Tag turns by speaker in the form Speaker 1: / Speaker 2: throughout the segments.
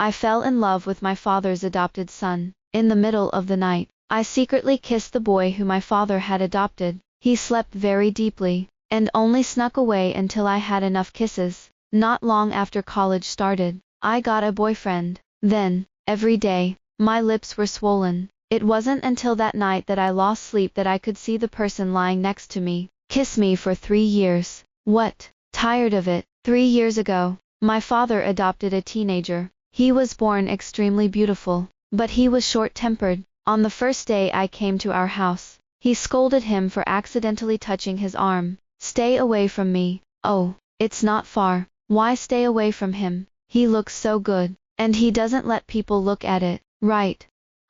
Speaker 1: I fell in love with my father's adopted son. In the middle of the night, I secretly kissed the boy who my father had adopted. He slept very deeply, and only snuck away until I had enough kisses. Not long after college started, I got a boyfriend. Then, every day, my lips were swollen. It wasn't until that night that I lost sleep that I could see the person lying next to me kiss me for 3 years. What? Tired of it. 3 years ago, my father adopted a teenager. He was born extremely beautiful, but he was short-tempered. On the first day I came to our house, he scolded him for accidentally touching his arm. Stay away from me. Oh, it's not far. Why stay away from him? He looks so good, and he doesn't let people look at it, right?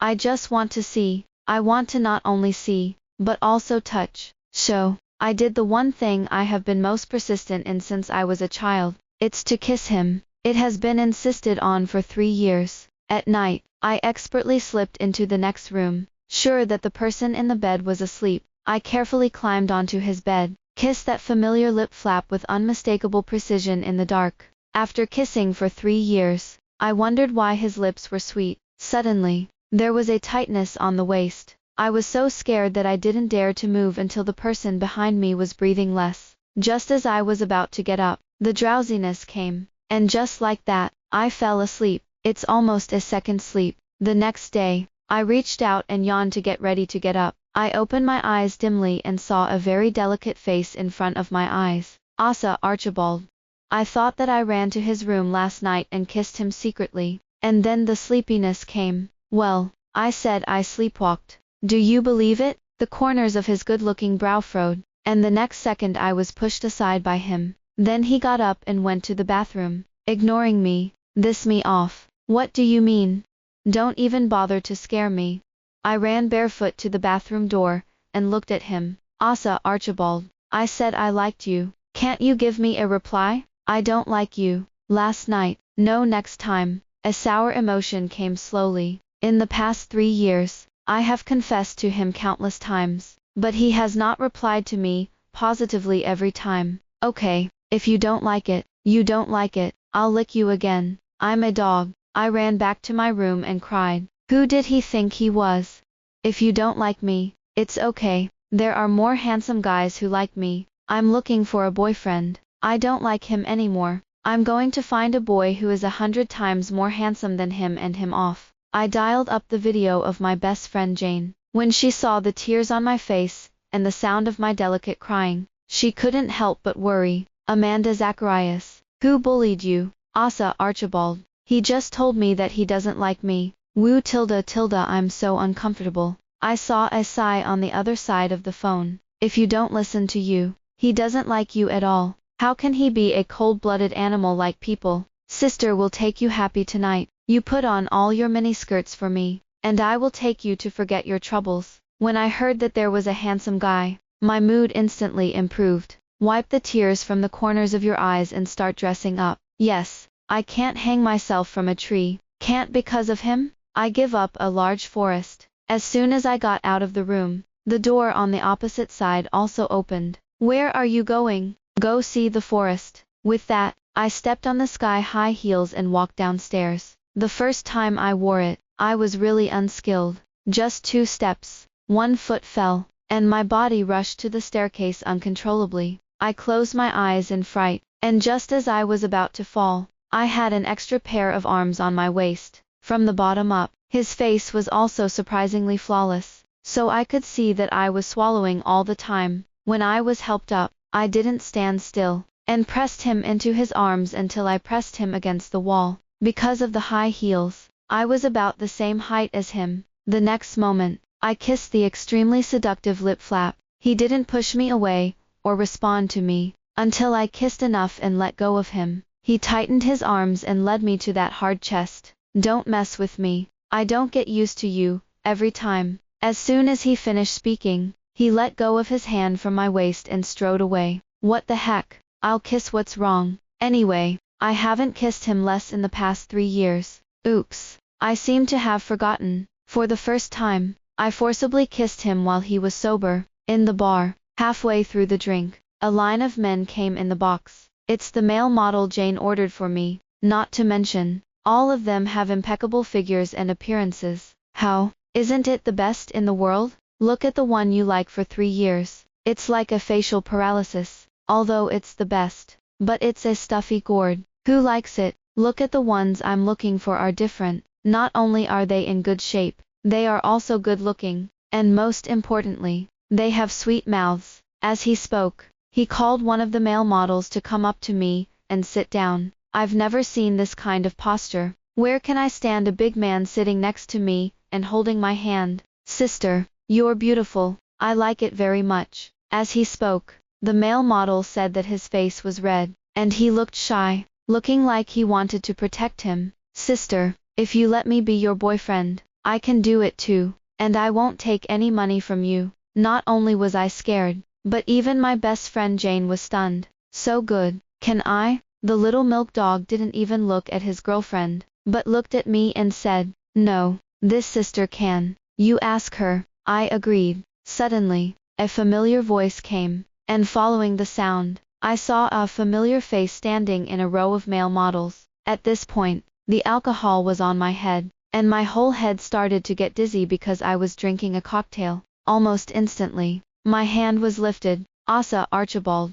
Speaker 1: I just want to see. I want to not only see, but also touch. So, I did the one thing I have been most persistent in since I was a child. It's to kiss him. It has been insisted on for 3 years. At night, I expertly slipped into the next room. Sure that the person in the bed was asleep, I carefully climbed onto his bed, kissed that familiar lip flap with unmistakable precision in the dark. After kissing for 3 years, I wondered why his lips were sweet. Suddenly, there was a tightness on the waist. I was so scared that I didn't dare to move until the person behind me was breathing less. Just as I was about to get up, the drowsiness came, and just like that, I fell asleep. It's almost a second sleep. The next day, I reached out and yawned to get ready to get up. I opened my eyes dimly and saw a very delicate face in front of my eyes. Asa Archibald. I thought that I ran to his room last night and kissed him secretly, and then the sleepiness came. Well, I said I sleepwalked. Do you believe it? The corners of his good-looking brow furrowed, and the next second I was pushed aside by him. Then he got up and went to the bathroom, ignoring me. This me off. What do you mean? Don't even bother to scare me. I ran barefoot to the bathroom door, and looked at him. Asa Archibald, I said I liked you. Can't you give me a reply? I don't like you. Last night. No, next time. A sour emotion came slowly. In the past 3 years, I have confessed to him countless times, but he has not replied to me, positively every time. Okay, if you don't like it, you don't like it. I'll lick you again. I'm a dog. I ran back to my room and cried. Who did he think he was? If you don't like me, it's okay. There are more handsome guys who like me. I'm looking for a boyfriend. I don't like him anymore. I'm going to find a boy who is 100 times more handsome than him and him off. I dialed up the video of my best friend Jane. When she saw the tears on my face, and the sound of my delicate crying, she couldn't help but worry. Amanda Zacharias. Who bullied you? Asa Archibald. He just told me that he doesn't like me. Woo tilde tilde, I'm so uncomfortable. I saw a sigh on the other side of the phone. If you don't listen to you, he doesn't like you at all. How can he be a cold-blooded animal like people? Sister will take you happy tonight. You put on all your miniskirts for me, and I will take you to forget your troubles. When I heard that there was a handsome guy, my mood instantly improved. Wipe the tears from the corners of your eyes and start dressing up. Yes, I can't hang myself from a tree. Can't because of him? I give up a large forest. As soon as I got out of the room, the door on the opposite side also opened. Where are you going? Go see the forest. With that, I stepped on the sky-high heels and walked downstairs. The first time I wore it, I was really unskilled. Just 2 steps, 1 foot fell, and my body rushed to the staircase uncontrollably. I closed my eyes in fright, and just as I was about to fall, I had an extra pair of arms on my waist. From the bottom up, his face was also surprisingly flawless, so I could see that I was swallowing all the time. When I was helped up, I didn't stand still, and pressed him into his arms until I pressed him against the wall. Because of the high heels, I was about the same height as him. The next moment, I kissed the extremely seductive lip flap. He didn't push me away, or respond to me, until I kissed enough and let go of him. He tightened his arms and led me to that hard chest. Don't mess with me. I don't get used to you, every time. As soon as he finished speaking, he let go of his hand from my waist and strode away. What the heck? I'll kiss what's wrong. Anyway, I haven't kissed him less in the past 3 years. Oops. I seem to have forgotten. For the first time, I forcibly kissed him while he was sober. In the bar, halfway through the drink, a line of men came in the box. It's the male model Jane ordered for me, not to mention All of them have impeccable figures and appearances. How? Isn't it the best in the world? Look at the one you like for 3 years. It's like a facial paralysis, although it's the best. But it's a stuffy gourd. Who likes it? Look at the ones I'm looking for are different. Not only are they in good shape, they are also good looking, and most importantly, they have sweet mouths. As he spoke, he called one of the male models to come up to me and sit down. I've never seen this kind of posture. Where can I stand a big man sitting next to me and holding my hand? Sister, you're beautiful. I like it very much. As he spoke, the male model said that his face was red, and he looked shy, looking like he wanted to protect him. Sister, if you let me be your boyfriend, I can do it too, and I won't take any money from you. Not only was I scared, but even my best friend Jane was stunned. So good. Can I? The little milk dog didn't even look at his girlfriend, but looked at me and said, no, this sister can. You ask her. I agreed. Suddenly, a familiar voice came, and following the sound, I saw a familiar face standing in a row of male models. At this point, the alcohol was on my head, and my whole head started to get dizzy because I was drinking a cocktail. Almost instantly, my hand was lifted. Asa Archibald.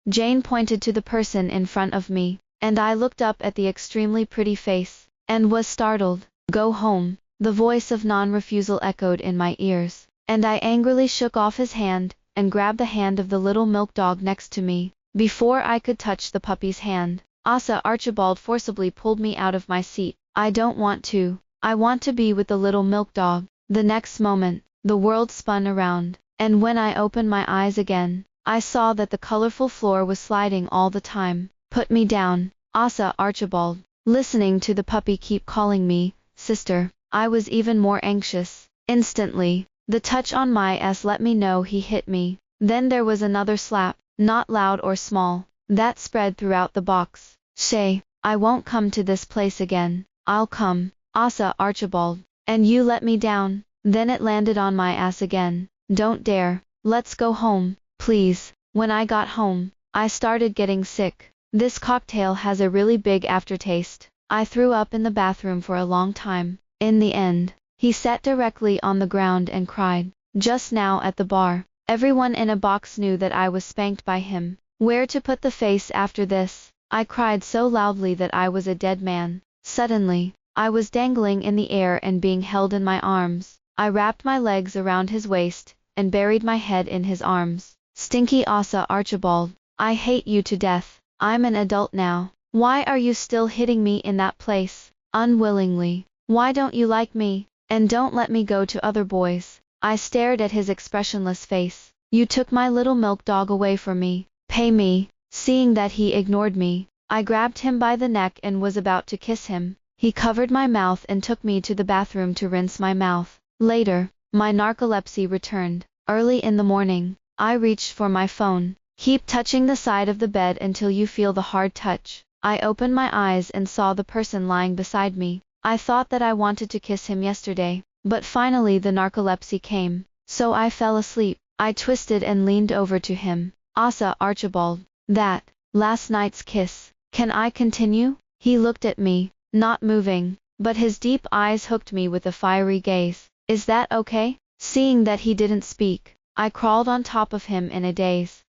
Speaker 1: Jane pointed to the person in front of me, and I looked up at the extremely pretty face, and was startled. Go home. The voice of non-refusal echoed in my ears, and I angrily shook off his hand, and grabbed the hand of the little milk dog next to me. Before I could touch the puppy's hand, Asa Archibald forcibly pulled me out of my seat. I don't want to. I want to be with the little milk dog. The next moment, the world spun around, and when I opened my eyes again, I saw that the colorful floor was sliding all the time. Put me down, Asa Archibald. Listening to the puppy keep calling me, sister, I was even more anxious. Instantly, the touch on my ass let me know he hit me. Then there was another slap, not loud or small, that spread throughout the box. Shay, I won't come to this place again. I'll come, Asa Archibald, and you let me down. Then it landed on my ass again. Don't dare. Let's go home, please. When I got home, I started getting sick. This cocktail has a really big aftertaste. I threw up in the bathroom for a long time. In the end, he sat directly on the ground and cried. Just now at the bar, everyone in a box knew that I was spanked by him. Where to put the face after this? I cried so loudly that I was a dead man. Suddenly, I was dangling in the air and being held in my arms. I wrapped my legs around his waist, and buried my head in his arms. Stinky Asa Archibald, I hate you to death. I'm an adult now. Why are you still hitting me in that place? Unwillingly. Why don't you like me? And don't let me go to other boys. I stared at his expressionless face. You took my little milk dog away from me. Pay me. Seeing that he ignored me, I grabbed him by the neck and was about to kiss him. He covered my mouth and took me to the bathroom to rinse my mouth. Later, my narcolepsy returned. Early in the morning, I reached for my phone. Keep touching the side of the bed until you feel the hard touch. I opened my eyes and saw the person lying beside me. I thought that I wanted to kiss him yesterday, but finally the narcolepsy came, so I fell asleep. I twisted and leaned over to him. Asa Archibald, that, last night's kiss. Can I continue? He looked at me, not moving, but his deep eyes hooked me with a fiery gaze. Is that okay? Seeing that he didn't speak, I crawled on top of him in a daze.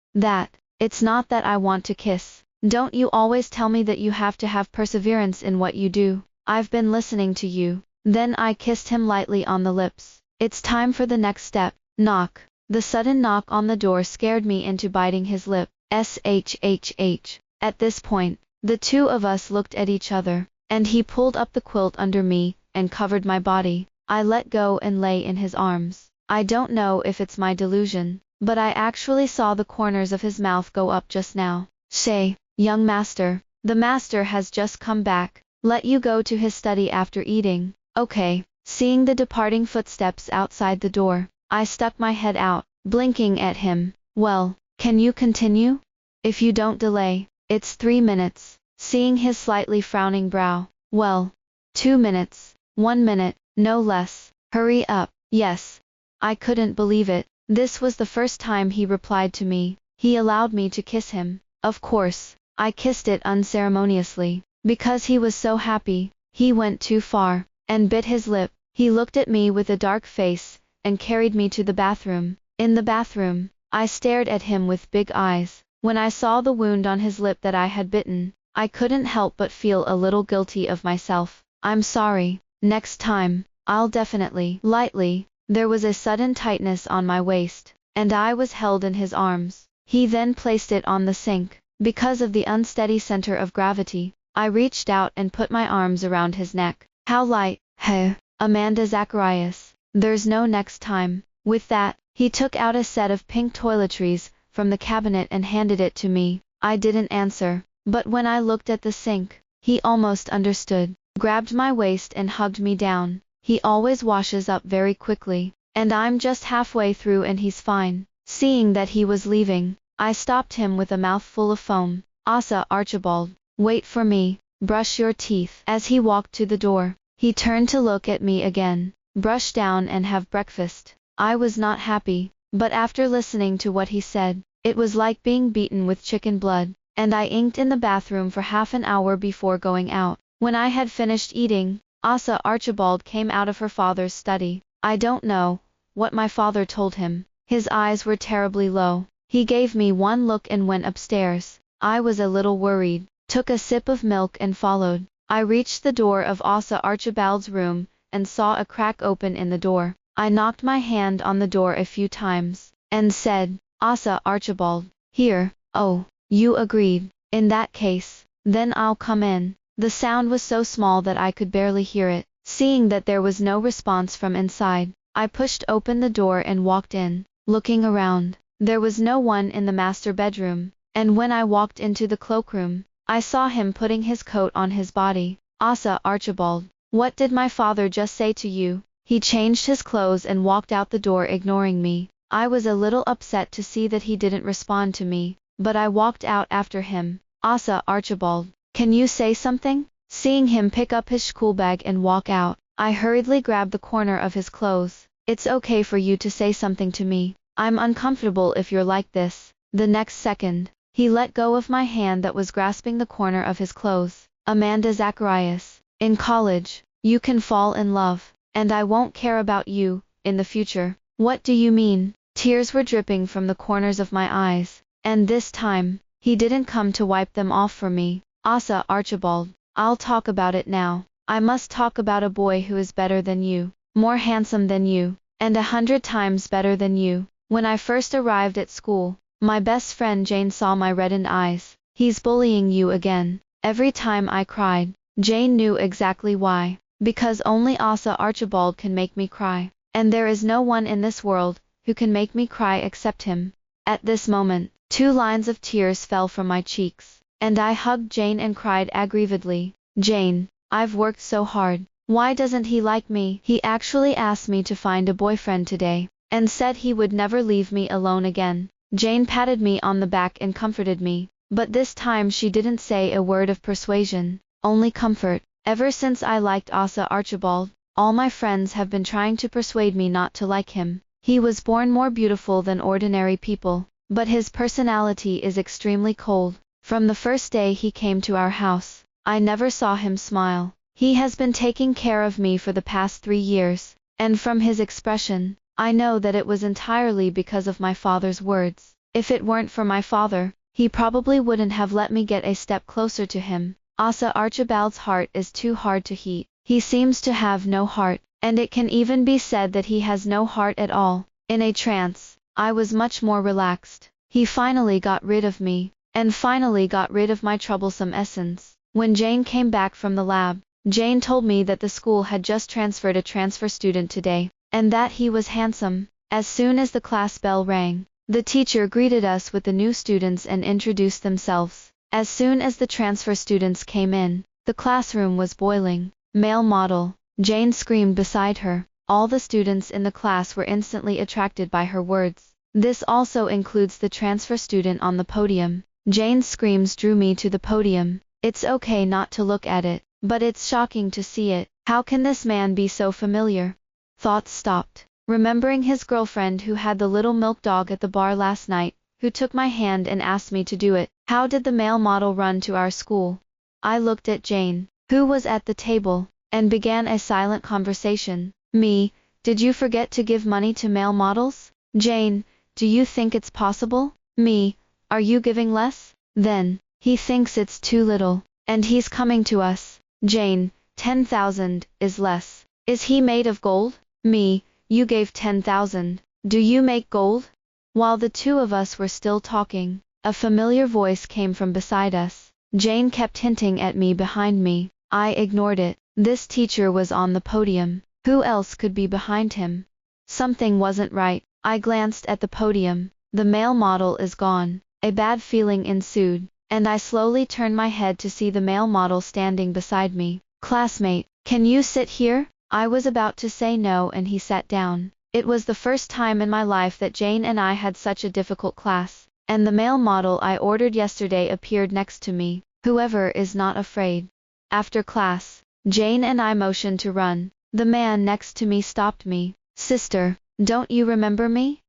Speaker 1: It's not that I want to kiss. Don't you always tell me that you have to have perseverance in what you do? I've been listening to you. Then I kissed him lightly on the lips. It's time for the next step. Knock. The sudden knock on the door scared me into biting his lip. SHHH. At this point, the two of us looked at each other, and he pulled up the quilt under me and covered my body. I let go and lay in his arms. I don't know if it's my delusion, but I actually saw the corners of his mouth go up just now. Shay, young master, the master has just come back. Let you go to his study after eating. Okay. Seeing the departing footsteps outside the door, I stuck my head out, blinking at him. Well, can you continue? If you don't delay, it's 3 minutes. Seeing his slightly frowning brow. Well, 2 minutes. 1 minute, no less. Hurry up. Yes. I couldn't believe it. This was the first time he replied to me. He allowed me to kiss him. Of course, I kissed it unceremoniously, because he was so happy. He went too far, and bit his lip. He looked at me with a dark face, and carried me to the bathroom. In the bathroom, I stared at him with big eyes. When I saw the wound on his lip that I had bitten, I couldn't help but feel a little guilty of myself. I'm sorry. Next time, I'll definitely. Lightly, there was a sudden tightness on my waist, and I was held in his arms. He then placed it on the sink. Because of the unsteady center of gravity, I reached out and put my arms around his neck. How light. Hey, Amanda Zacharias, there's no next time. With that, he took out a set of pink toiletries from the cabinet and handed it to me. I didn't answer, but when I looked at the sink, he almost understood, grabbed my waist and hugged me down. He always washes up very quickly, and I'm just halfway through and he's fine. Seeing that he was leaving, I stopped him with a mouthful of foam. Asa Archibald, wait for me, brush your teeth. As he walked to the door, he turned to look at me again. Brush down and have breakfast. I was not happy, but after listening to what he said, it was like being beaten with chicken blood, and I inked in the bathroom for half an hour before going out. When I had finished eating, Asa Archibald came out of her father's study. I don't know what my father told him. His eyes were terribly low. He gave me one look and went upstairs. I was a little worried, took a sip of milk and followed. I reached the door of Asa Archibald's room, and saw a crack open in the door. I knocked my hand on the door a few times, and said, Asa Archibald, here. Oh, you agreed. In that case, then I'll come in. The sound was so small that I could barely hear it. Seeing that there was no response from inside, I pushed open the door and walked in. Looking around, there was no one in the master bedroom, and when I walked into the cloakroom, I saw him putting his coat on his body. Asa Archibald, what did my father just say to you? He changed his clothes and walked out the door, ignoring me. I was a little upset to see that he didn't respond to me, but I walked out after him. Asa Archibald, can you say something? Seeing him pick up his school bag and walk out, I hurriedly grabbed the corner of his clothes. It's okay for you to say something to me. I'm uncomfortable if you're like this. The next second, he let go of my hand that was grasping the corner of his clothes. Amanda Zacharias, in college, you can fall in love, and I won't care about you in the future. What do you mean? Tears were dripping from the corners of my eyes, and this time, he didn't come to wipe them off for me. Asa Archibald, I'll talk about it now. I must talk about a boy who is better than you, more handsome than you, and 100 times better than you. When I first arrived at school, my best friend Jane saw my reddened eyes. He's bullying you again. Every time I cried, Jane knew exactly why. Because only Asa Archibald can make me cry, and there is no one in this world who can make me cry except him. At this moment, 2 lines of tears fell from my cheeks, and I hugged Jane and cried aggrievedly, Jane, I've worked so hard. Why doesn't he like me? He actually asked me to find a boyfriend today, and said he would never leave me alone again. Jane patted me on the back and comforted me, but this time she didn't say a word of persuasion, only comfort. Ever since I liked Asa Archibald, all my friends have been trying to persuade me not to like him. He was born more beautiful than ordinary people, but his personality is extremely cold. From the first day he came to our house, I never saw him smile. He has been taking care of me for the past 3 years, and from his expression, I know that it was entirely because of my father's words. If it weren't for my father, he probably wouldn't have let me get a step closer to him. Asa Archibald's heart is too hard to heat. He seems to have no heart, and it can even be said that he has no heart at all. In a trance, I was much more relaxed. He finally got rid of me, and finally got rid of my troublesome essence. When Jane came back from the lab, Jane told me that the school had just transferred a transfer student today, and that he was handsome. As soon as the class bell rang, the teacher greeted us with the new students and introduced themselves. As soon as the transfer students came in, the classroom was boiling. Male model, Jane screamed beside her. All the students in the class were instantly attracted by her words. This also includes the transfer student on the podium. Jane's screams drew me to the podium. It's okay not to look at it, but it's shocking to see it. How can this man be so familiar? Thoughts stopped, remembering his girlfriend who had the little milk dog at the bar last night, who took my hand and asked me to do it. How did the male model run to our school? I looked at Jane. who was at the table, and began a silent conversation. Me, did you forget to give money to male models? Jane, do you think it's possible? Me, are you giving less? Then, he thinks it's too little, and he's coming to us. Jane, 10,000 is less. Is he made of gold? Me, you gave 10,000. Do you make gold? While the two of us were still talking, a familiar voice came from beside us. Jane kept hinting at me behind me. I ignored it. This teacher was on the podium. Who else could be behind him? Something wasn't right. I glanced at the podium. The male model is gone. A bad feeling ensued, and I slowly turned my head to see the male model standing beside me. Classmate, can you sit here? I was about to say no and he sat down. It was the first time in my life that Jane and I had such a difficult class, and the male model I ordered yesterday appeared next to me. Whoever is not afraid. After class, Jane and I motioned to run. The man next to me stopped me. Sister, don't you remember me?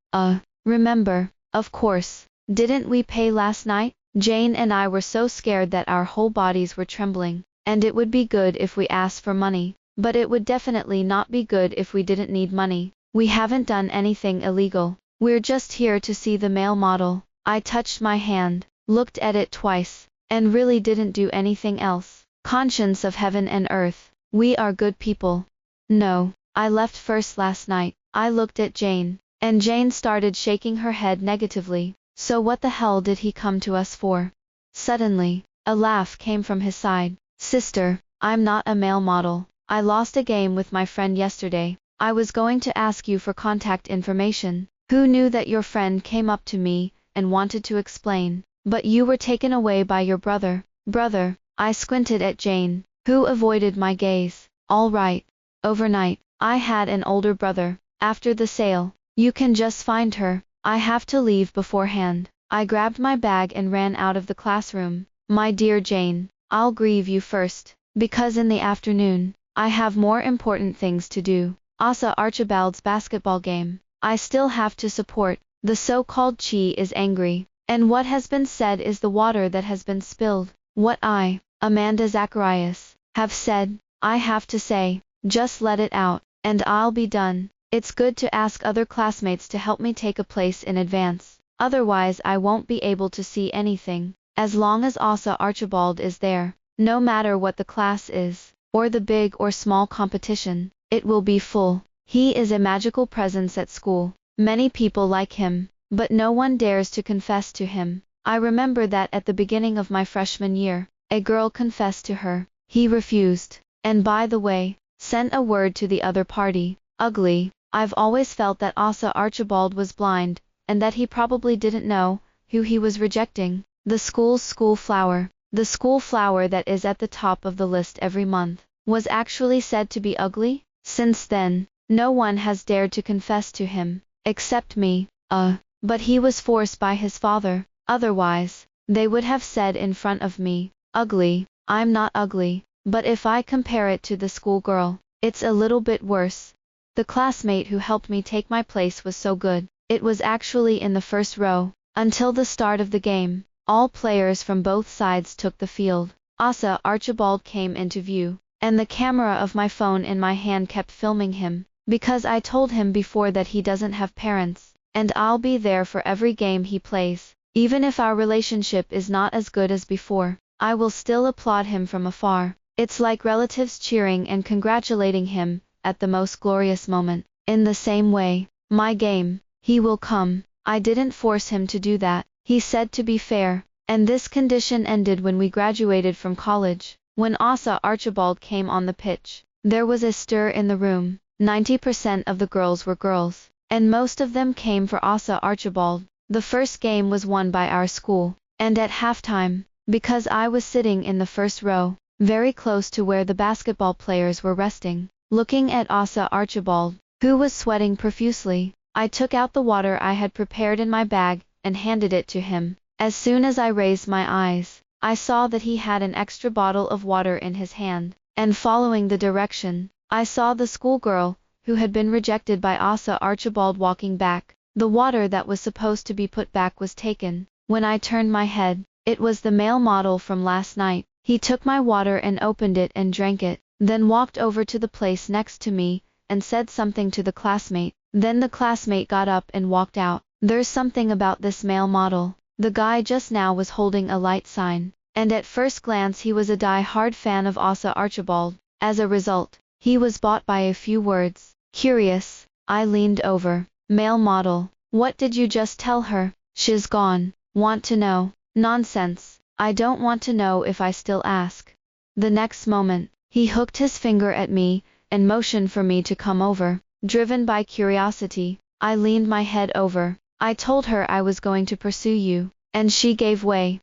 Speaker 1: Remember, of course. Didn't we pay last night? Jane and I were so scared that our whole bodies were trembling, and it would be good if we asked for money, but it would definitely not be good if we didn't need money. We haven't done anything illegal. We're just here to see the male model. I touched my hand, looked at it twice, and really didn't do anything else. Conscience of heaven and earth, we are good people. No, I left first last night. I looked at Jane, and Jane started shaking her head negatively. So what the hell did he come to us for? Suddenly, a laugh came from his side. Sister, I'm not a male model. I lost a game with my friend yesterday. I was going to ask you for contact information. Who knew that your friend came up to me and wanted to explain? But you were taken away by your brother. Brother, I squinted at Jane, who avoided my gaze. All right. Overnight, I had an older brother. After the sale, you can just find her. I have to leave beforehand. I grabbed my bag and ran out of the classroom. My dear Jane, I'll grieve you first, because in the afternoon, I have more important things to do. Asa Archibald's basketball game. I still have to support. The so-called Chi is angry, and what has been said is the water that has been spilled. What I, Amanda Zacharias, have said, I have to say. Just let it out, and I'll be done. It's good to ask other classmates to help me take a place in advance. Otherwise I won't be able to see anything. As long as Asa Archibald is there, no matter what the class is, or the big or small competition, it will be full. He is a magical presence at school. Many people like him, but no one dares to confess to him. I remember that at the beginning of my freshman year, a girl confessed to her. He refused, and by the way, sent a word to the other party. Ugly. I've always felt that Asa Archibald was blind, and that he probably didn't know who he was rejecting. The school's school flower, the school flower that is at the top of the list every month, was actually said to be ugly? Since then, no one has dared to confess to him, except me. But he was forced by his father. Otherwise, they would have said in front of me, ugly. I'm not ugly, but if I compare it to the schoolgirl, it's a little bit worse. The classmate who helped me take my place was so good. It was actually in the first row. Until the start of the game, all players from both sides took the field. Asa Archibald came into view, and the camera of my phone in my hand kept filming him, because I told him before that he doesn't have parents, and I'll be there for every game he plays. Even if our relationship is not as good as before, I will still applaud him from afar. It's like relatives cheering and congratulating him at the most glorious moment. In the same way, my game, he will come. I didn't force him to do that. He said to be fair, and this condition ended when we graduated from college. When Asa Archibald came on the pitch, there was a stir in the room. 90% of the girls were girls, and most of them came for Asa Archibald. The first game was won by our school, and at halftime, because I was sitting in the first row, very close to where the basketball players were resting, looking at Asa Archibald, who was sweating profusely, I took out the water I had prepared in my bag and handed it to him. As soon as I raised my eyes, I saw that he had an extra bottle of water in his hand, and following the direction, I saw the schoolgirl, who had been rejected by Asa Archibald, walking back. The water that was supposed to be put back was taken. When I turned my head, it was the male model from last night. He took my water and opened it and drank it, then walked over to the place next to me, and said something to the classmate. Then the classmate got up and walked out. There's something about this male model. The guy just now was holding a light sign, and at first glance he was a die-hard fan of Asa Archibald. As a result, he was bought by a few words. Curious, I leaned over. Male model, what did you just tell her? She's gone. Want to know? Nonsense. I don't want to know if I still ask. The next moment, he hooked his finger at me, and motioned for me to come over. Driven by curiosity, I leaned my head over. I told her I was going to pursue you, and she gave way.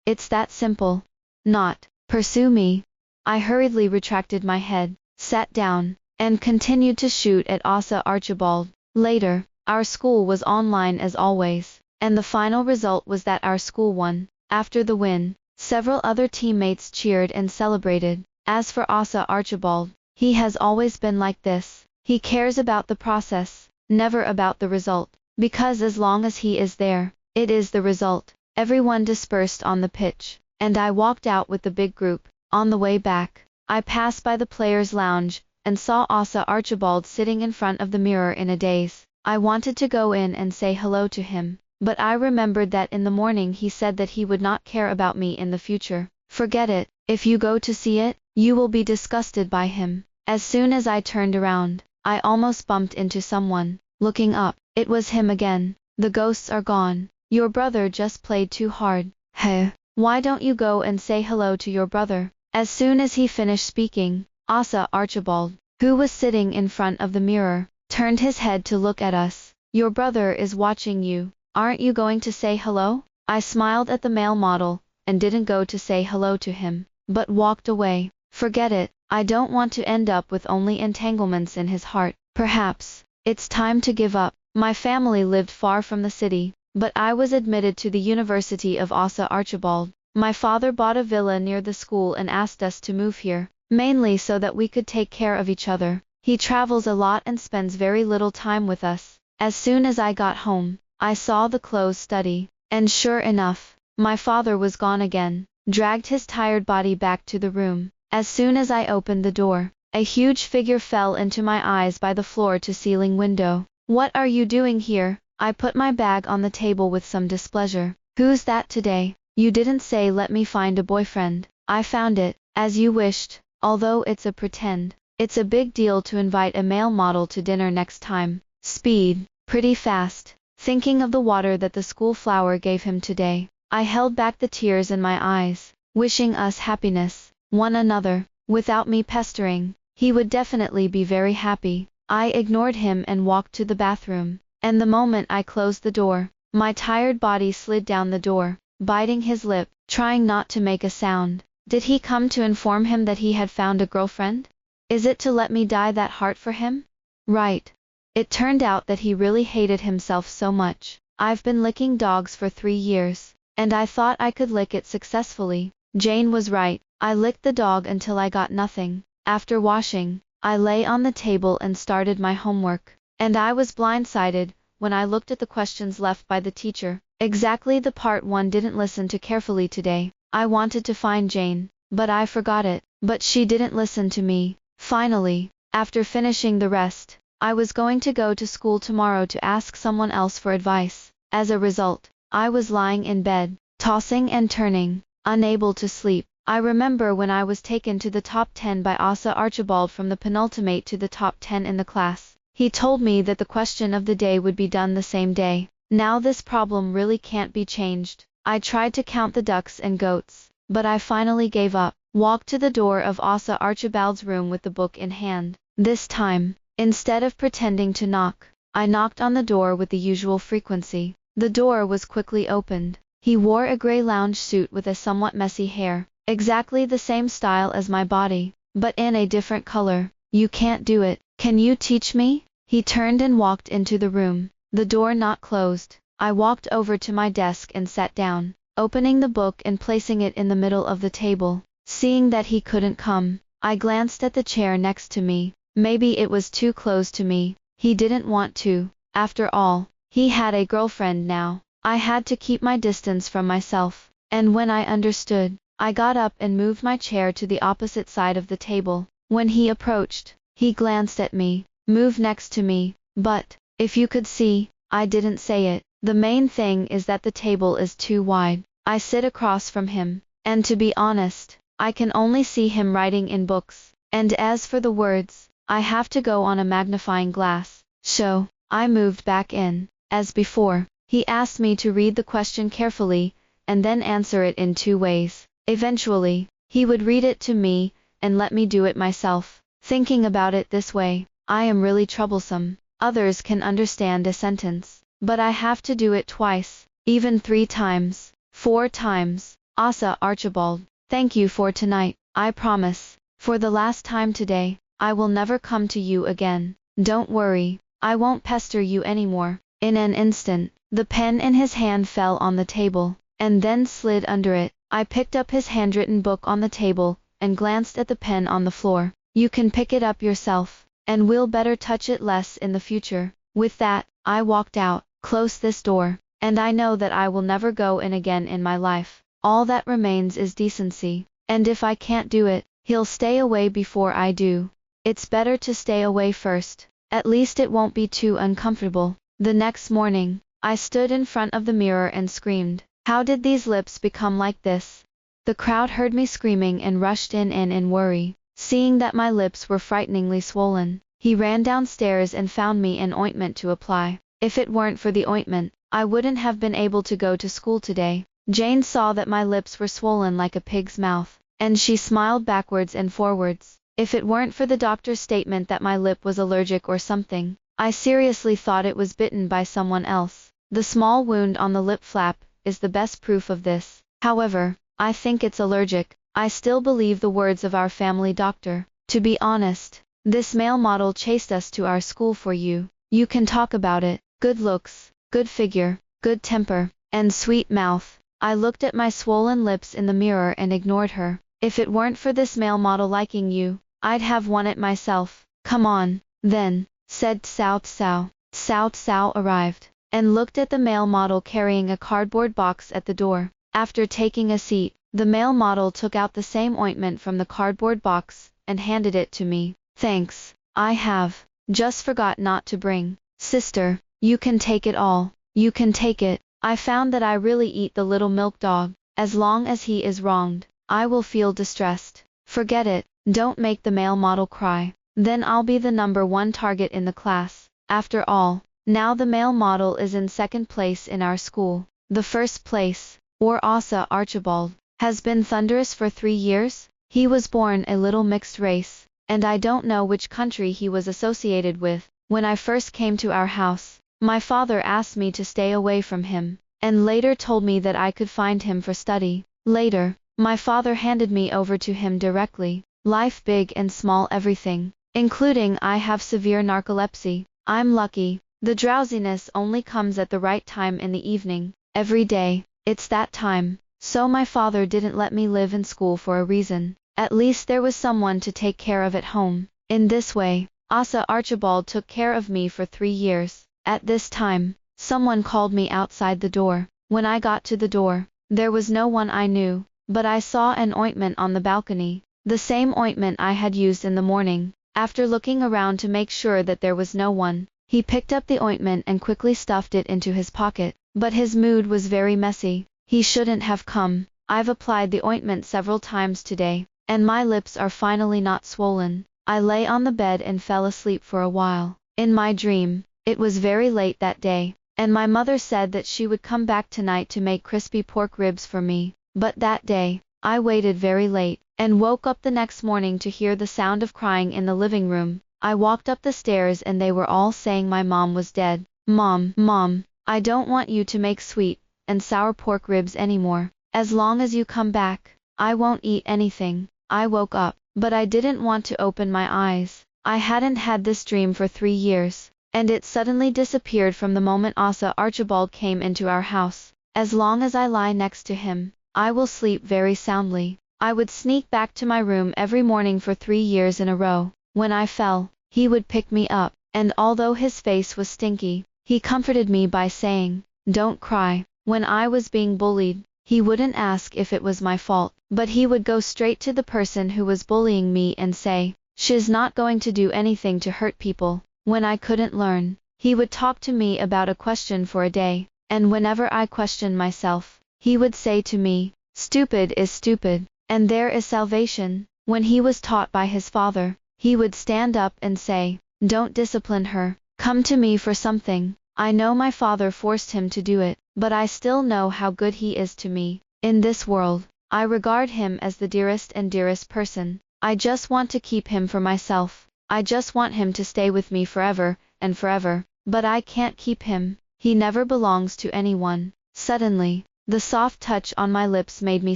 Speaker 1: It's that simple. Not, pursue me. I hurriedly retracted my head, sat down, and continued to shoot at Asa Archibald. Later, our school was online as always, and the final result was that our school won. After the win, several other teammates cheered and celebrated. As for Asa Archibald, he has always been like this. He cares about the process, never about the result, because as long as he is there, it is the result. Everyone dispersed on the pitch, and I walked out with the big group. On the way back, I passed by the players' lounge, and saw Asa Archibald sitting in front of the mirror in a daze. I wanted to go in and say hello to him, but I remembered that in the morning he said that he would not care about me in the future. Forget it. If you go to see it, you will be disgusted by him. As soon as I turned around, I almost bumped into someone. Looking up, it was him again. The ghosts are gone. Your brother just played too hard. Heh. Why don't you go and say hello to your brother? As soon as he finished speaking, Asa Archibald, who was sitting in front of the mirror, turned his head to look at us. Your brother is watching you. Aren't you going to say hello? I smiled at the male model, and didn't go to say hello to him, but walked away. Forget it. I don't want to end up with only entanglements in his heart. Perhaps it's time to give up. My family lived far from the city, but I was admitted to the University of Asa Archibald. My father bought a villa near the school and asked us to move here, mainly so that we could take care of each other. He travels a lot and spends very little time with us. As soon as I got home, I saw the closed study, and sure enough, my father was gone again, dragged his tired body back to the room. As soon as I opened the door, a huge figure fell into my eyes by the floor-to-ceiling window. What are you doing here? I put my bag on the table with some displeasure. Who's that today? You didn't say let me find a boyfriend. I found it, as you wished, although it's a pretend. It's a big deal to invite a male model to dinner next time. Speed, pretty fast. Thinking of the water that the school flower gave him today, I held back the tears in my eyes, wishing us happiness, one another, without me pestering. He would definitely be very happy. I ignored him and walked to the bathroom, and the moment I closed the door, my tired body slid down the door, biting his lip, trying not to make a sound. Did he come to inform him that he had found a girlfriend? Is it to let me die that hard for him? Right. It turned out that he really hated himself so much. I've been licking dogs for 3 years, and I thought I could lick it successfully. Jane was right. I licked the dog until I got nothing. After washing, I lay on the table and started my homework, and I was blindsided when I looked at the questions left by the teacher. Exactly the part one didn't listen to carefully today. I wanted to find Jane, but I forgot it. But she didn't listen to me. Finally, after finishing the rest, I was going to go to school tomorrow to ask someone else for advice. As a result, I was lying in bed, tossing and turning, unable to sleep. I remember when I was taken to the top 10 by Asa Archibald from the penultimate to the top 10 in the class. He told me that the question of the day would be done the same day. Now this problem really can't be changed. I tried to count the ducks and goats, but I finally gave up. Walked to the door of Asa Archibald's room with the book in hand. This time, instead of pretending to knock, I knocked on the door with the usual frequency. The door was quickly opened. He wore a gray lounge suit with a somewhat messy hair, exactly the same style as my body, but in a different color. You can't do it. Can you teach me? He turned and walked into the room, the door not closed. I walked over to my desk and sat down, opening the book and placing it in the middle of the table. Seeing that he couldn't come, I glanced at the chair next to me. Maybe it was too close to me. He didn't want to. After all, he had a girlfriend now. I had to keep my distance from myself. And when I understood, I got up and moved my chair to the opposite side of the table. When he approached, he glanced at me, moved next to me, but, if you could see, I didn't say it. The main thing is that the table is too wide. I sit across from him, and to be honest, I can only see him writing in books, and as for the words, I have to go on a magnifying glass. So, I moved back in. As before, he asked me to read the question carefully, and then answer it in two ways. Eventually, he would read it to me, and let me do it myself. Thinking about it this way, I am really troublesome. Others can understand a sentence, but I have to do it twice, even 3 times, 4 times. Asa Archibald, thank you for tonight. I promise, for the last time today, I will never come to you again. Don't worry, I won't pester you anymore. In an instant, the pen in his hand fell on the table, and then slid under it. I picked up his handwritten book on the table, and glanced at the pen on the floor. You can pick it up yourself, and we'll better touch it less in the future. With that, I walked out, closed this door, and I know that I will never go in again in my life. All that remains is decency, and if I can't do it, he'll stay away before I do. It's better to stay away first, at least it won't be too uncomfortable. The next morning, I stood in front of the mirror and screamed, how did these lips become like this? The crowd heard me screaming and rushed in worry. Seeing that my lips were frighteningly swollen, he ran downstairs and found me an ointment to apply. If it weren't for the ointment, I wouldn't have been able to go to school today. Jane saw that my lips were swollen like a pig's mouth, and she smiled backwards and forwards. If it weren't for the doctor's statement that my lip was allergic or something, I seriously thought it was bitten by someone else. The small wound on the lip flap is the best proof of this. However, I think it's allergic. I still believe the words of our family doctor. To be honest, this male model chased us to our school for you. You can talk about it. Good looks, good figure, good temper, and sweet mouth. I looked at my swollen lips in the mirror and ignored her. If it weren't for this male model liking you, I'd have won it myself. Come on, then, said Cao Cao. Cao Cao arrived, and looked at the male model carrying a cardboard box at the door. After taking a seat, the male model took out the same ointment from the cardboard box, and handed it to me. Thanks, I have just forgot not to bring. Sister, you can take it all. You can take it. I found that I really eat the little milk dog. As long as he is wronged, I will feel distressed. Forget it, don't make the male model cry. Then I'll be the #1 target in the class. After all, now the male model is in 2nd place in our school. The 1st place, or Asa Archibald, has been thunderous for 3 years. He was born a little mixed race, and I don't know which country he was associated with. When I first came to our house, my father asked me to stay away from him, and later told me that I could find him for study. Later, my father handed me over to him directly. Life big and small everything, including I have severe narcolepsy. I'm lucky. The drowsiness only comes at the right time in the evening. Every day, it's that time. So my father didn't let me live in school for a reason. At least there was someone to take care of at home. In this way, Asa Archibald took care of me for 3 years. At this time, someone called me outside the door. When I got to the door, there was no one I knew, but I saw an ointment on the balcony, the same ointment I had used in the morning. After looking around to make sure that there was no one, he picked up the ointment and quickly stuffed it into his pocket. But his mood was very messy. He shouldn't have come. I've applied the ointment several times today, and my lips are finally not swollen. I lay on the bed and fell asleep for a while. In my dream, it was very late that day, and my mother said that she would come back tonight to make crispy pork ribs for me. But that day, I waited very late, and woke up the next morning to hear the sound of crying in the living room. I walked up the stairs and they were all saying my mom was dead. Mom, I don't want you to make sweet and sour pork ribs anymore. As long as you come back, I won't eat anything. I woke up, but I didn't want to open my eyes. I hadn't had this dream for 3 years, and it suddenly disappeared from the moment Asa Archibald came into our house. As long as I lie next to him, I will sleep very soundly. I would sneak back to my room every morning for 3 years in a row. When I fell, he would pick me up, and although his face was stinky, he comforted me by saying, "Don't cry." When I was being bullied, he wouldn't ask if it was my fault, but he would go straight to the person who was bullying me and say, "She's not going to do anything to hurt people." When I couldn't learn, he would talk to me about a question for a day, and whenever I questioned myself, he would say to me, "Stupid is stupid, and there is salvation." When he was taught by his father, he would stand up and say, "Don't discipline her, come to me for something." I know my father forced him to do it, but I still know how good he is to me. In this world, I regard him as the dearest and dearest person. I just want to keep him for myself. I just want him to stay with me forever and forever, but I can't keep him. He never belongs to anyone. Suddenly, the soft touch on my lips made me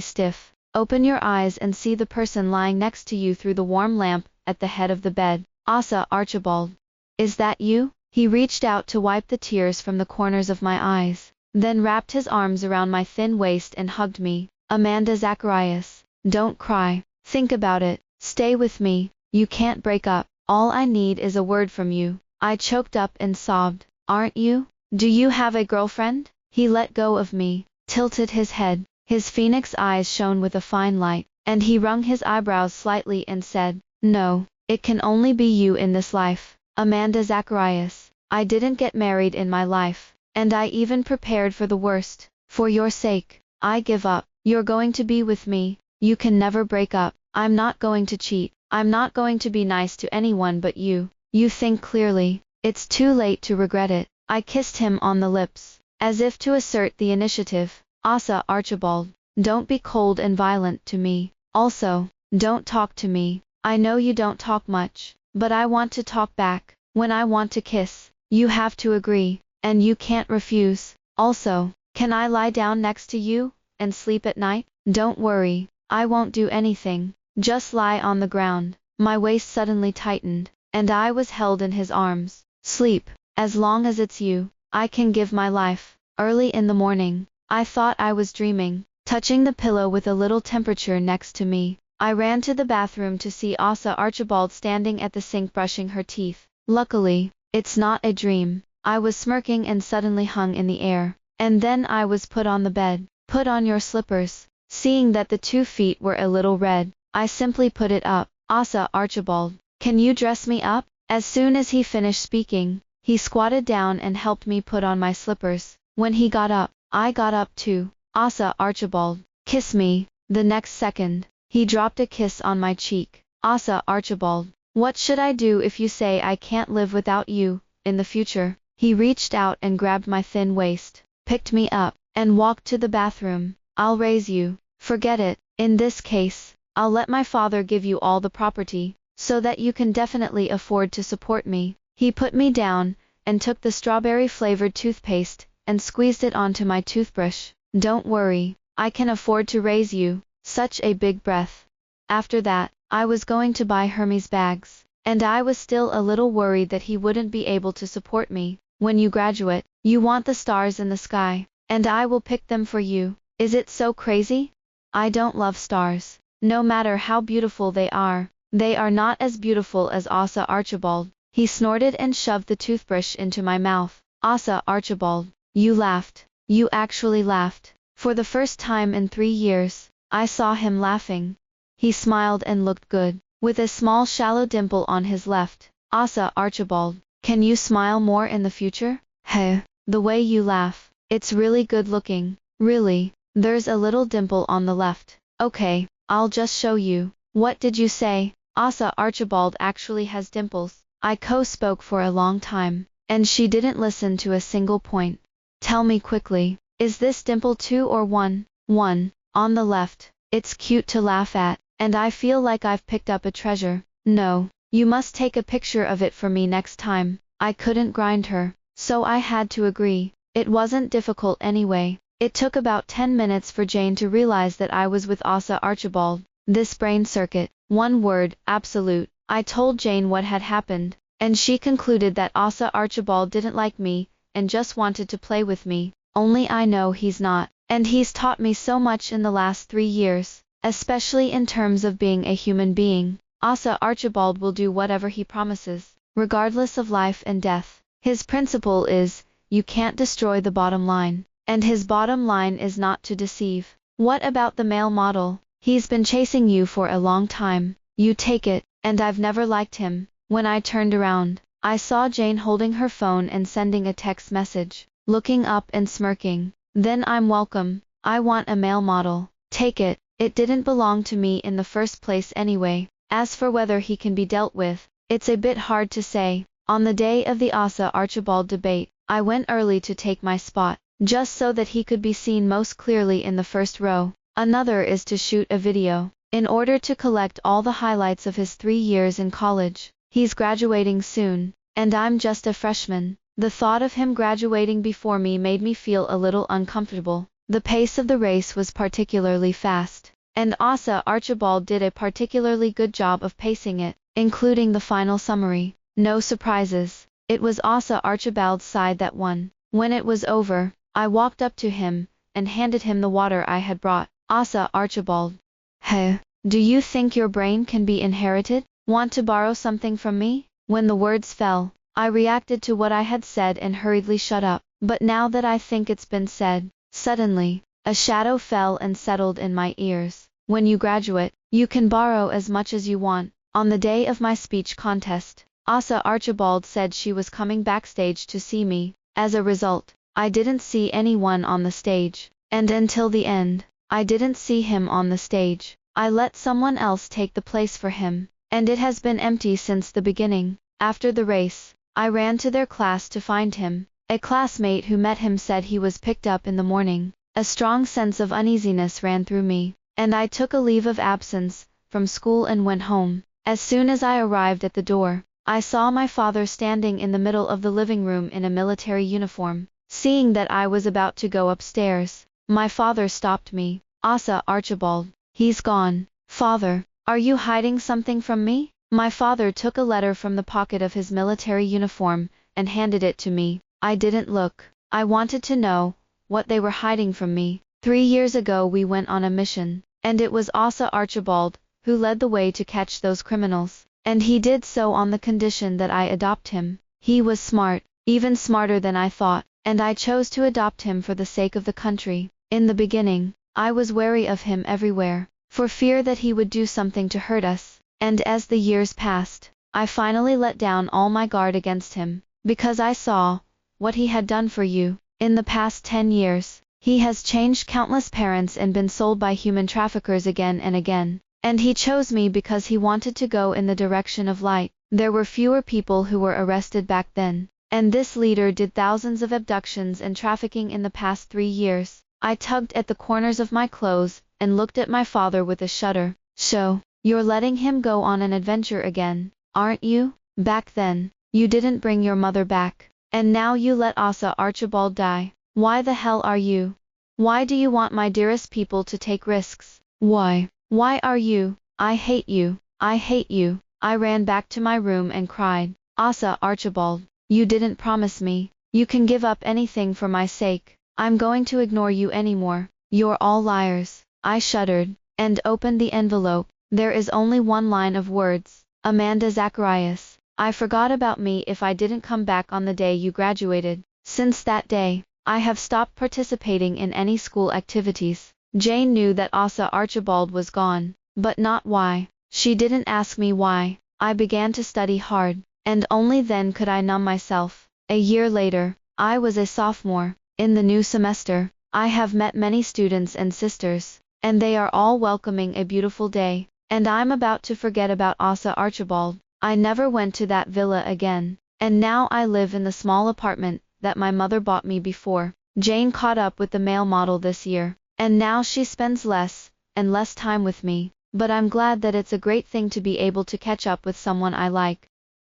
Speaker 1: stiff. Open your eyes and see the person lying next to you through the warm lamp at the head of the bed. Asa Archibald. Is that you? He reached out to wipe the tears from the corners of my eyes, then wrapped his arms around my thin waist and hugged me. Amanda Zacharias, don't cry. Think about it. Stay with me. You can't break up. All I need is a word from you. I choked up and sobbed. Aren't you? Do you have a girlfriend? He let go of me, tilted his head. His phoenix eyes shone with a fine light, and he wrung his eyebrows slightly and said, "No, it can only be you in this life. Amanda Zacharias, I didn't get married in my life, and I even prepared for the worst. For your sake, I give up. You're going to be with me. You can never break up. I'm not going to cheat. I'm not going to be nice to anyone but you. You think clearly. It's too late to regret it." I kissed him on the lips, as if to assert the initiative. Asa Archibald, don't be cold and violent to me. Also, don't talk to me. I know you don't talk much, but I want to talk back. When I want to kiss, you have to agree, and you can't refuse. Also, can I lie down next to you and sleep at night? Don't worry, I won't do anything. Just lie on the ground. My waist suddenly tightened, and I was held in his arms. Sleep, as long as it's you, I can give my life. Early in the morning, I thought I was dreaming, touching the pillow with a little temperature next to me. I ran to the bathroom to see Asa Archibald standing at the sink brushing her teeth. Luckily, it's not a dream. I was smirking and suddenly hung in the air, and then I was put on the bed. Put on your slippers. Seeing that the 2 feet were a little red, I simply put it up. Asa Archibald, can you dress me up? As soon as he finished speaking, he squatted down and helped me put on my slippers. When he got up, I got up too. Asa Archibald, kiss me. The next second, he dropped a kiss on my cheek. Asa Archibald, what should I do if you say I can't live without you in the future? He reached out and grabbed my thin waist, picked me up, and walked to the bathroom. I'll raise you. Forget it. In this case, I'll let my father give you all the property, so that you can definitely afford to support me. He put me down, and took the strawberry-flavored toothpaste, and squeezed it onto my toothbrush. Don't worry, I can afford to raise you. Such a big breath. After that, I was going to buy Hermes bags, and I was still a little worried that he wouldn't be able to support me. When you graduate, you want the stars in the sky, and I will pick them for you. Is it so crazy? I don't love stars. No matter how beautiful they are not as beautiful as Asa Archibald. He snorted and shoved the toothbrush into my mouth. Asa Archibald, you laughed. You actually laughed. For the first time in 3 years, I saw him laughing. He smiled and looked good, with a small shallow dimple on his left. Asa Archibald, can you smile more in the future? Heh, the way you laugh, it's really good looking. Really, there's a little dimple on the left. Okay, I'll just show you. What did you say? Asa Archibald actually has dimples. I co-spoke for a long time, and she didn't listen to a single point. Tell me quickly, is this dimple 2 or 1? 1, on the left. It's cute to laugh at, and I feel like I've picked up a treasure. No, you must take a picture of it for me next time. I couldn't grind her, so I had to agree. It wasn't difficult anyway. It took about 10 minutes for Jane to realize that I was with Asa Archibald. This brain circuit, one word, absolute. I told Jane what had happened, and she concluded that Asa Archibald didn't like me, and just wanted to play with me. Only I know he's not, and he's taught me so much in the last 3 years, especially in terms of being a human being. Asa Archibald will do whatever he promises, regardless of life and death. His principle is, you can't destroy the bottom line. And his bottom line is not to deceive. What about the male model? He's been chasing you for a long time. You take it, and I've never liked him." When I turned around, I saw Jane holding her phone and sending a text message, looking up and smirking. "Then I'm welcome. I want a male model. Take it. It didn't belong to me in the first place anyway. As for whether he can be dealt with, it's a bit hard to say." On the day of the Asa Archibald debate, I went early to take my spot, just so that he could be seen most clearly in the first row. Another is to shoot a video, in order to collect all the highlights of his 3 years in college. He's graduating soon, and I'm just a freshman. The thought of him graduating before me made me feel a little uncomfortable. The pace of the race was particularly fast, and Asa Archibald did a particularly good job of pacing it, including the final summary. No surprises. It was Asa Archibald's side that won. When it was over, I walked up to him, and handed him the water I had brought. "Asa Archibald. Hey, do you think your brain can be inherited? Want to borrow something from me?" When the words fell, I reacted to what I had said and hurriedly shut up. But now that I think it's been said, suddenly, a shadow fell and settled in my ears. "When you graduate, you can borrow as much as you want." On the day of my speech contest, Asa Archibald said she was coming backstage to see me. As a result, I didn't see anyone on the stage, and until the end, I didn't see him on the stage. I let someone else take the place for him, and it has been empty since the beginning. After the race, I ran to their class to find him. A classmate who met him said he was picked up in the morning. A strong sense of uneasiness ran through me, and I took a leave of absence from school and went home. As soon as I arrived at the door, I saw my father standing in the middle of the living room in a military uniform. Seeing that I was about to go upstairs, my father stopped me. "Asa Archibald, he's gone." "Father, are you hiding something from me?" My father took a letter from the pocket of his military uniform, and handed it to me. I didn't look. I wanted to know what they were hiding from me. 3 years ago we went on a mission, and it was Asa Archibald who led the way to catch those criminals. And he did so on the condition that I adopt him. He was smart, even smarter than I thought, and I chose to adopt him for the sake of the country. In the beginning, I was wary of him everywhere, for fear that he would do something to hurt us. And as the years passed, I finally let down all my guard against him, because I saw what he had done for you. In the past 10 years, he has changed countless parents and been sold by human traffickers again and again. And he chose me because he wanted to go in the direction of light. There were fewer people who were arrested back then, and this leader did thousands of abductions and trafficking in the past 3 years. I tugged at the corners of my clothes and looked at my father with a shudder. "So, you're letting him go on an adventure again, aren't you? Back then, you didn't bring your mother back, and now you let Asa Archibald die. Why the hell are you? Why do you want my dearest people to take risks? Why? Why are you? I hate you. I hate you." I ran back to my room and cried. "Asa Archibald, you didn't promise me. You can give up anything for my sake. I'm going to ignore you anymore. You're all liars." I shuddered, and opened the envelope. There is only one line of words. "Amanda Zacharias, I forgot about me if I didn't come back on the day you graduated." Since that day, I have stopped participating in any school activities. Jane knew that Asa Archibald was gone, but not why. She didn't ask me why. I began to study hard, and only then could I numb myself. A year later, I was a sophomore. In the new semester, I have met many students and sisters, and they are all welcoming a beautiful day, and I'm about to forget about Asa Archibald. I never went to that villa again, and now I live in the small apartment that my mother bought me before. Jane caught up with the male model this year, and now she spends less and less time with me, but I'm glad that it's a great thing to be able to catch up with someone I like.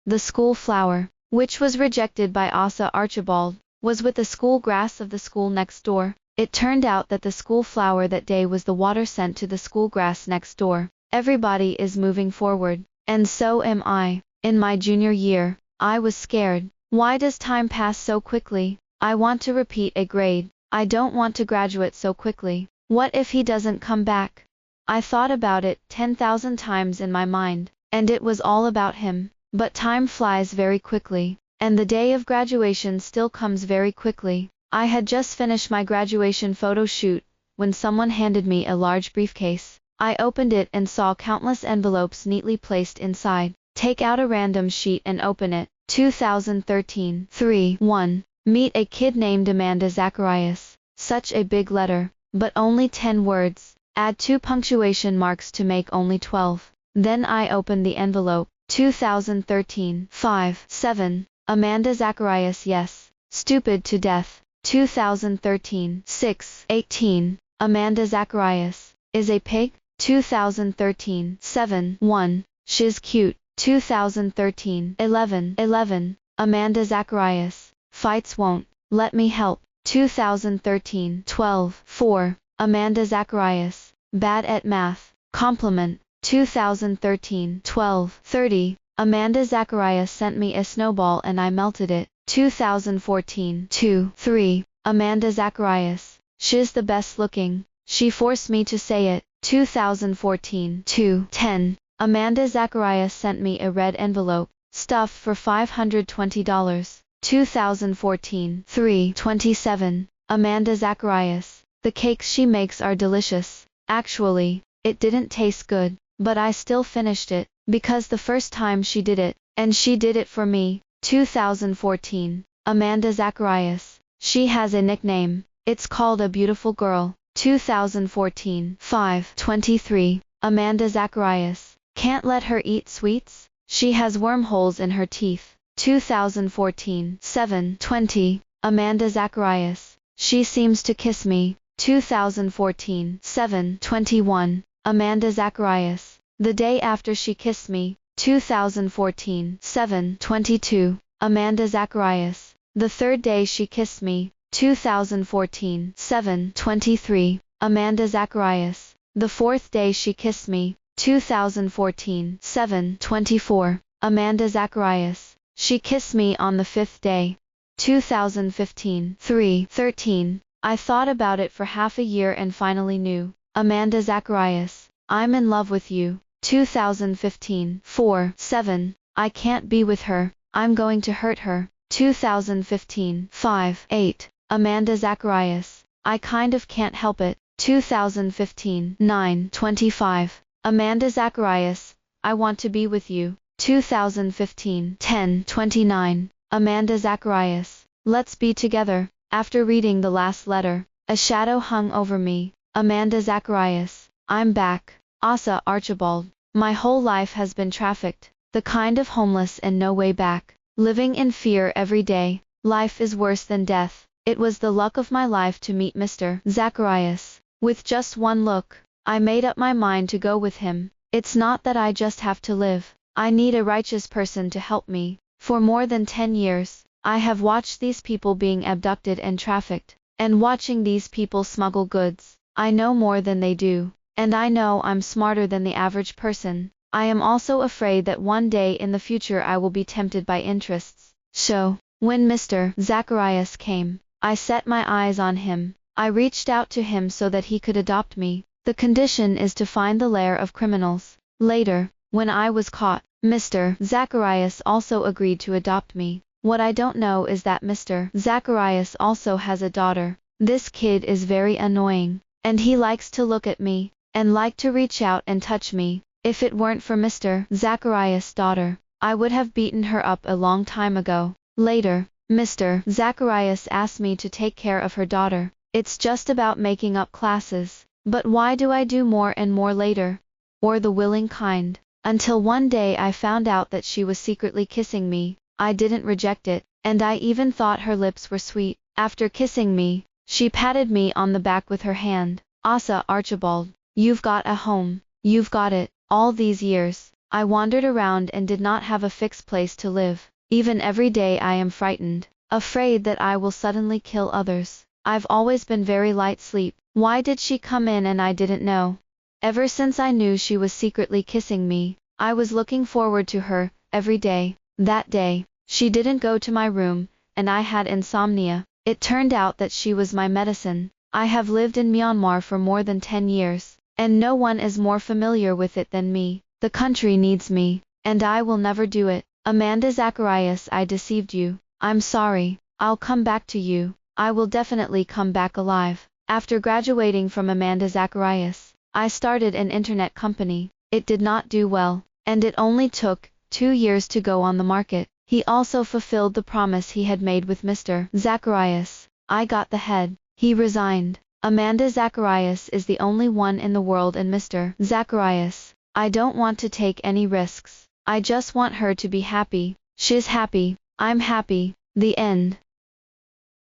Speaker 1: The school flower, which was rejected by Asa Archibald, was with the school grass of the school next door. It turned out that the school flower that day was the water sent to the school grass next door. Everybody is moving forward, and so am I. In my junior year, I was scared. Why does time pass so quickly? I want to repeat a grade. I don't want to graduate so quickly. What if he doesn't come back? I thought about it 10,000 times in my mind, and it was all about him. But time flies very quickly, and the day of graduation still comes very quickly. I had just finished my graduation photo shoot when someone handed me a large briefcase. I opened it and saw countless envelopes neatly placed inside. Take out a random sheet and open it. 2013 3-1. Meet a kid named Amanda Zacharias. Such a big letter, but only 10 words. Add 2 punctuation marks to make only 12. Then I opened the envelope. 2013 5-7. Amanda Zacharias, yes. Stupid to death. 2013 6-18. Amanda Zacharias. Is a pig. 2013 7-1. She's cute. 2013 11-11. Amanda Zacharias. Fights won't let me help. 2013 12-4. Amanda Zacharias. Bad at math. Compliment. 2013 12-30. Amanda Zacharias sent me a snowball and I melted it. 2014 2-3. Amanda Zacharias. She's the best looking. She forced me to say it. 2014 2-10. Amanda Zacharias sent me a red envelope, stuffed for $520. 2014 3-27. Amanda Zacharias. The cakes she makes are delicious. Actually, it didn't taste good, but I still finished it, because the first time she did it, and she did it for me. 2014. Amanda Zacharias. She has a nickname. It's called A Beautiful Girl. 2014 5-23. Amanda Zacharias. Can't let her eat sweets? She has wormholes in her teeth. 2014 7-20. Amanda Zacharias. She seems to kiss me. 2014 7-21. Amanda Zacharias. The day after she kissed me. 2014 7-22. Amanda Zacharias. The third day she kissed me. 2014 7-23. Amanda Zacharias. The fourth day she kissed me. 2014 7-24. Amanda Zacharias. She kissed me on the fifth day. 2015 3-13. I thought about it for half a year and finally knew. Amanda Zacharias. I'm in love with you. 2015 4-7. I can't be with her. I'm going to hurt her. 2015 5-8. Amanda Zacharias. I kind of can't help it. 2015 9-25. Amanda Zacharias. I want to be with you. 2015 10-29. Amanda Zacharias. Let's be together. After reading the last letter, a shadow hung over me. Amanda Zacharias. I'm back. Asa Archibald. My whole life has been trafficked. The kind of homeless and no way back. Living in fear every day. Life is worse than death. It was the luck of my life to meet Mr. Zacharias. With just one look, I made up my mind to go with him. It's not that I just have to live. I need a righteous person to help me. For more than 10 years, I have watched these people being abducted and trafficked. And watching these people smuggle goods, I know more than they do. And I know I'm smarter than the average person. I am also afraid that one day in the future I will be tempted by interests. So, when Mr. Zacharias came, I set my eyes on him. I reached out to him so that he could adopt me. The condition is to find the lair of criminals. Later, when I was caught, Mr. Zacharias also agreed to adopt me. What I don't know is that Mr. Zacharias also has a daughter. This kid is very annoying, and he likes to look at me, and like to reach out and touch me. If it weren't for Mr. Zacharias' daughter, I would have beaten her up a long time ago. Later, Mr. Zacharias asked me to take care of her daughter. It's just about making up classes. But why do I do more and more later? Or the willing kind? Until one day I found out that she was secretly kissing me. I didn't reject it, and I even thought her lips were sweet. After kissing me, she patted me on the back with her hand. Asa Archibald, you've got a home. You've got it. All these years, I wandered around and did not have a fixed place to live. Even every day I am frightened, afraid that I will suddenly kill others. I've always been very light sleep. Why did she come in and I didn't know? Ever since I knew she was secretly kissing me, I was looking forward to her, every day. That day, she didn't go to my room, and I had insomnia. It turned out that she was my medicine. I have lived in Myanmar for more than 10 years, and no one is more familiar with it than me. The country needs me, and I will never do it. Amanda Zacharias, I deceived you. I'm sorry. I'll come back to you. I will definitely come back alive. After graduating from Amanda Zacharias, I started an internet company. It did not do well, and it only took 2 years to go on the market. He also fulfilled the promise he had made with Mr. Zacharias. I got the head. He resigned. Amanda Zacharias is the only one in the world, and Mr. Zacharias, I don't want to take any risks. I just want her to be happy. She's happy. I'm happy. The end.